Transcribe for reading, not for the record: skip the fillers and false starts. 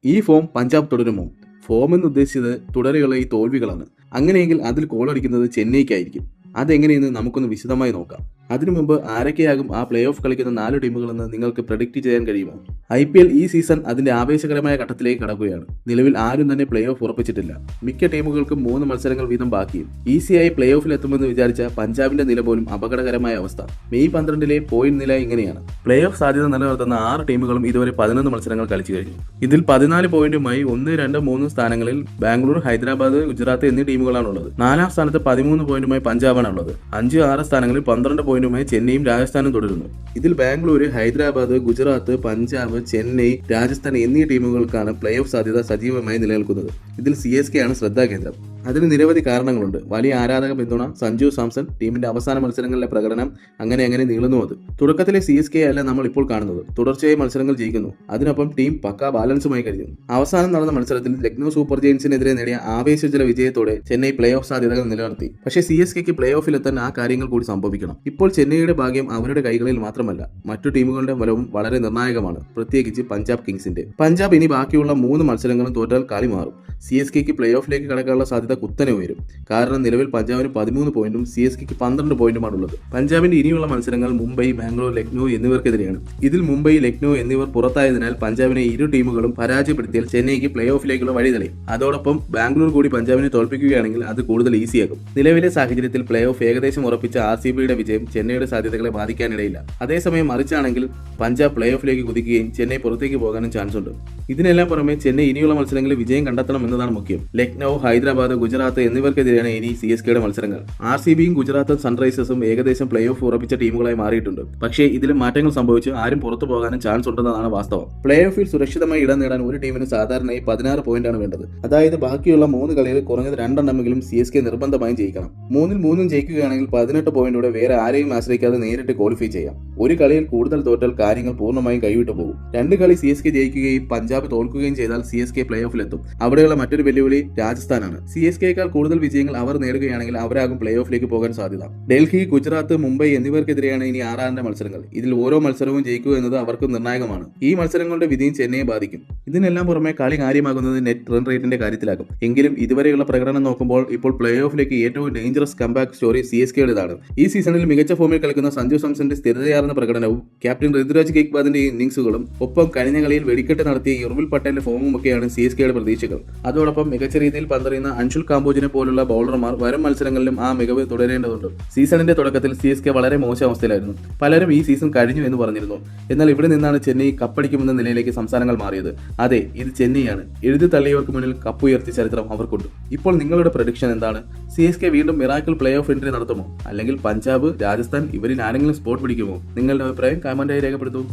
ഈ form Punjab തുടരുമോ? Form എന്ന് ഉദ്ദേശിച്ചത് തുടരെയുള്ള ഈ തോൽവികളാണ്. അങ്ങനെയെങ്കിൽ അതിൽ ഗോളടിക്കുന്നത് ചെന്നൈക്കായിരിക്കും. അതെങ്ങനെയെന്ന് നമുക്കൊന്ന് വിശദമായി നോക്കാം. അതിനു മുമ്പ് ആരൊക്കെയാകും ആ പ്ലേ ഓഫ് കളിക്കുന്ന 4 ടീമുകളെന്ന് നിങ്ങൾക്ക് പ്രഡിക്റ്റ് ചെയ്യാൻ കഴിയുമോ? IPL ഈ സീസൺ അതിന്റെ ആവേശകരമായ ഘട്ടത്തിലേക്ക് കടക്കുകയാണ്. നിലവിൽ ആരും തന്നെ പ്ലേ ഓഫ് ഉറപ്പിച്ചിട്ടില്ല. മിക്ക ടീമുകൾക്കും 3 മത്സരങ്ങൾ വീതം ബാക്കിയും. ഈസിയായി പ്ലേ ഓഫിൽ എത്തുമെന്ന് വിചാരിച്ച പഞ്ചാബിന്റെ നില പോലും അപകടകരമായ അവസ്ഥ. മെയ് 12 പോയിന്റ് നില ഇങ്ങനെയാണ്. പ്ലേ ഓഫ് സാധ്യത നിലനിർത്തുന്ന 6 ടീമുകളും ഇതുവരെ 11 മത്സരങ്ങൾ കളിച്ചു കഴിഞ്ഞു. ഇതിൽ 14 പോയിന്റുമായി 1, 2, 3 സ്ഥാനങ്ങളിൽ ബാംഗ്ലൂർ, ഹൈദരാബാദ്, ഗുജറാത്ത് എന്നീ ടീമുകളാണുള്ളത്. 4ാം സ്ഥാനത്ത് 13 പോയിന്റുമായി പഞ്ചാബാണ് ഉള്ളത്. 5, 6 സ്ഥാനങ്ങളിൽ 12 പോയിന്റുമായി ചെന്നൈയും രാജസ്ഥാനും തുടരുന്നു. ഇതിൽ ബാംഗ്ലൂർ, ഹൈദരാബാദ്, ഗുജറാത്ത്, പഞ്ചാബ്, ചെന്നൈ, രാജസ്ഥാൻ എന്നീ ടീമുകൾക്കാണ് പ്ലേ ഓഫ് സാധ്യത സജീവമായി നിലനിൽക്കുന്നത്. ഇതിൽ CSK ആണ് ശ്രദ്ധാകേന്ദ്രം. അതിന് നിരവധി കാരണങ്ങളുണ്ട്. വലിയ ആരാധക പിന്തുണ, സഞ്ജു സാംസൺ, ടീമിന്റെ അവസാന മത്സരങ്ങളിലെ പ്രകടനം, അങ്ങനെ നീളുന്നു. അത് തുടക്കത്തിലെ CSK അല്ല നമ്മൾ ഇപ്പോൾ കാണുന്നത്. തുടർച്ചയായി മത്സരങ്ങൾ ജയിക്കുന്നു. അതിനൊപ്പം ടീം പക്കാ ബാലൻസുമായി കഴിഞ്ഞു. അവസാനം നടന്ന മത്സരത്തിൽ ലക്നൗ സൂപ്പർ ജയൻസിനെതിരെ നേടിയ ആവേശജല വിജയത്തോടെ ചെന്നൈ പ്ലേ ഓഫ് സാധ്യതകൾ നിലനിർത്തി. പക്ഷേ CSKക്ക് പ്ലേ ഓഫിലെത്താൻ ആ കാര്യങ്ങൾ കൂടി സംഭവിക്കണം. ഇപ്പോൾ ചെന്നൈയുടെ ഭാഗ്യം അവരുടെ കൈകളിൽ മാത്രമല്ല, മറ്റു ടീമുകളുടെ ബലവും വളരെ നിർണായകമാണ്. പ്രത്യേകിച്ച് പഞ്ചാബ് കിങ്സിന്റെ. പഞ്ചാബ് ഇനി ബാക്കിയുള്ള 3 മത്സരങ്ങളും തോറ്റാൽ കളി മാറും. CSKക്ക് പ്ലേ ഓഫിലേക്ക് കടക്കാനുള്ള സാധ്യത കുത്തനെ ഉയരും. കാരണം നിലവിൽ പഞ്ചാബിന് 13 പോയിന്റും CSKക്ക് 12 പോയിന്റുമാണുള്ളത്. പഞ്ചാബിന്റെ ഇനിയുള്ള മത്സരങ്ങൾ മുംബൈ, ബാംഗ്ലൂർ, ലക്നൗ എന്നിവർക്കെതിരെയാണ്. ഇതിൽ മുംബൈ, ലക്നൗ എന്നിവർ പുറത്തായതിനാൽ പഞ്ചാബിനെ ഇരു ടീമുകളും പരാജയപ്പെടുത്തിയാൽ ചെന്നൈക്ക് പ്ലേ ഓഫിലേക്കുള്ള വഴി തെളിയും. അതോടൊപ്പം ബാംഗ്ലൂർ കൂടി പഞ്ചാബിനെ തോൽപ്പിക്കുകയാണെങ്കിൽ അത് കൂടുതൽ ഈസിയാകും. നിലവിലെ സാഹചര്യത്തിൽ പ്ലേ ഓഫ് ഏകദേശം ഉറപ്പിച്ച RCBയുടെ വിജയം ചെന്നൈയുടെ സാധ്യതകളെ ബാധിക്കാനിടയില്ല. അതേസമയം മറിച്ചാണെങ്കിൽ പഞ്ചാബ് പ്ലേ ഓഫിലേക്ക് കുതിക്കുകയും ചെന്നൈ പുറത്തേക്ക് പോകാനും ചാൻസ് ഉണ്ട്. ഇതിനെല്ലാം പുറമെ ചെന്നൈ ഇനിയുള്ള മത്സരങ്ങളിൽ വിജയം കണ്ടെത്തണം എന്നതാണ് മുഖ്യം. ലക്നൗ, ഹൈദരാബാദ്, ഗുജറാത്ത് എന്നിവർക്കെതിരെയാണ് ഇനി CSKയുടെ മത്സരങ്ങൾ. RCBയും ഗുജറാത്തും സൺറൈസേഴ്സും ഏകദേശം പ്ലേ ഓഫ് ഉറപ്പിച്ച ടീമുകളായി മാറിയിട്ടുണ്ട്. പക്ഷേ ഇതിലും മാറ്റങ്ങൾ സംഭവിച്ച് ആരും പുറത്തു പോകാനും ചാൻസ് ഉണ്ടെന്നതാണ് വാസ്തവം. പ്ലേ ഓഫിൽ സുരക്ഷിതമായി ഇടം നേടാൻ ഒരു ടീമിന് സാധാരണയായി 16 പോയിന്റാണ് വേണ്ടത്. അതായത് ബാക്കിയുള്ള 3 കളികളിൽ കുറഞ്ഞത് 2 എണ്ണമെങ്കിലും CSK നിർബന്ധമായും ജയിക്കണം. 3-ൽ 3 ജയിക്കുകയാണെങ്കിൽ 18 പോയിന്റോടെ വേറെ ആരെയും ആശ്രയിക്കാതെ നേരിട്ട് ക്വാളിഫൈ ചെയ്യാം. ഒരു കളിയിൽ കൂടുതൽ തോറ്റാൽ കാര്യങ്ങൾ പൂർണ്ണമായും കൈവിട്ടു പോകും. 2 കളി CSK ജയിക്കുകയും പഞ്ചാബ് തോൽക്കുകയും ചെയ്താൽ CSK പ്ലേ ഓഫിലെത്തും. അവിടെയുള്ള മറ്റൊരു വെല്ലുവിളി രാജസ്ഥാനാണ്. CSKയേക്കാൾ കൂടുതൽ വിജയങ്ങൾ അവർ നേടുകയാണെങ്കിൽ അവരാകും പ്ലേ ഓഫിലേക്ക് പോകാൻ സാധ്യത. ഡൽഹി, ഗുജറാത്ത്, മുംബൈ എന്നിവർക്കെതിരെയാണ് ഇനി 6 മത്സരങ്ങൾ. ഇതിൽ ഓരോ മത്സരവും ജയിക്കുക എന്നത് അവർക്ക് നിർണായകമാണ്. ഈ മത്സരങ്ങളുടെ വിധിയും ചെന്നൈയെ ബാധിക്കും. ഇതിനെല്ലാം പുറമെ കളി കാര്യമാകുന്നത് നെറ്റ് റൺ റേറ്റിന്റെ കാര്യത്തിലാകും. എങ്കിലും ഇതുവരെയുള്ള പ്രകടനം നോക്കുമ്പോൾ ഇപ്പോൾ പ്ലേ ഓഫിലേക്ക് ഏറ്റവും ഡേഞ്ചറസ് കംബാക്ക് സ്റ്റോറി CSKയുടേതാണ്. ഈ സീസണിൽ മികച്ച ഫോമിൽ കളിക്കുന്ന സഞ്ജു സാംസന്റെ സ്ഥിരതയാർന്ന പ്രകടനവും ക്യാപ്റ്റൻ ഋതുരാജ് ഗെയ്ക്വാദിന്റെ ഇന്നിംഗ്സുകളും ഒപ്പം കഴിഞ്ഞ കളിയിൽ വെടിക്കെട്ട് നടത്തിയ യുർവിൽ പട്ടേലിന്റെ ഫോമും ഒക്കെയാണ് CSKയുടെ പ്രതീക്ഷകൾ. അതോടൊപ്പം മികച്ച രീതിയിൽ പന്തെറിയുന്ന അൻഷുൽ കാംബോജിനെ പോലുള്ള ബൗളർമാർ വരും മത്സരങ്ങളിലും ആ മികവ് തുടരേണ്ടതുണ്ട്. സീസണിന്റെ തുടക്കത്തിൽ CSK വളരെ മോശം അവസ്ഥയിലായിരുന്നു. പലരും ഈ സീസൺ കഴിഞ്ഞു എന്ന് പറഞ്ഞിരുന്നു. എന്നാൽ ഇവിടെ നിന്നാണ് ചെന്നൈ കപ്പടിക്കുമെന്ന നിലയിലേക്ക് സംസ്ഥാനങ്ങൾ മാറിയത്. അതെ, ഇത് ചെന്നൈയാണ്. എഴുതി തള്ളിയവർക്ക് മുന്നിൽ കപ്പുയർത്തിയ ചരിത്രം അവർക്കുണ്ട്. ഇപ്പോൾ നിങ്ങളുടെ പ്രഡിക്ഷൻ എന്താണ്? CSK വീണ്ടും മിറാക്കിൾ പ്ലേ ഓഫ് എൻട്രി നടത്തുമോ? അല്ലെങ്കിൽ പഞ്ചാബ്, രാജസ്ഥാൻ ഇവരിൽ ആരെങ്കിലും സ്പോട്ട് പിടിക്കുമോ? നിങ്ങളുടെ അഭിപ്രായം കമന്റായി രേഖപ്പെടുത്തൂ.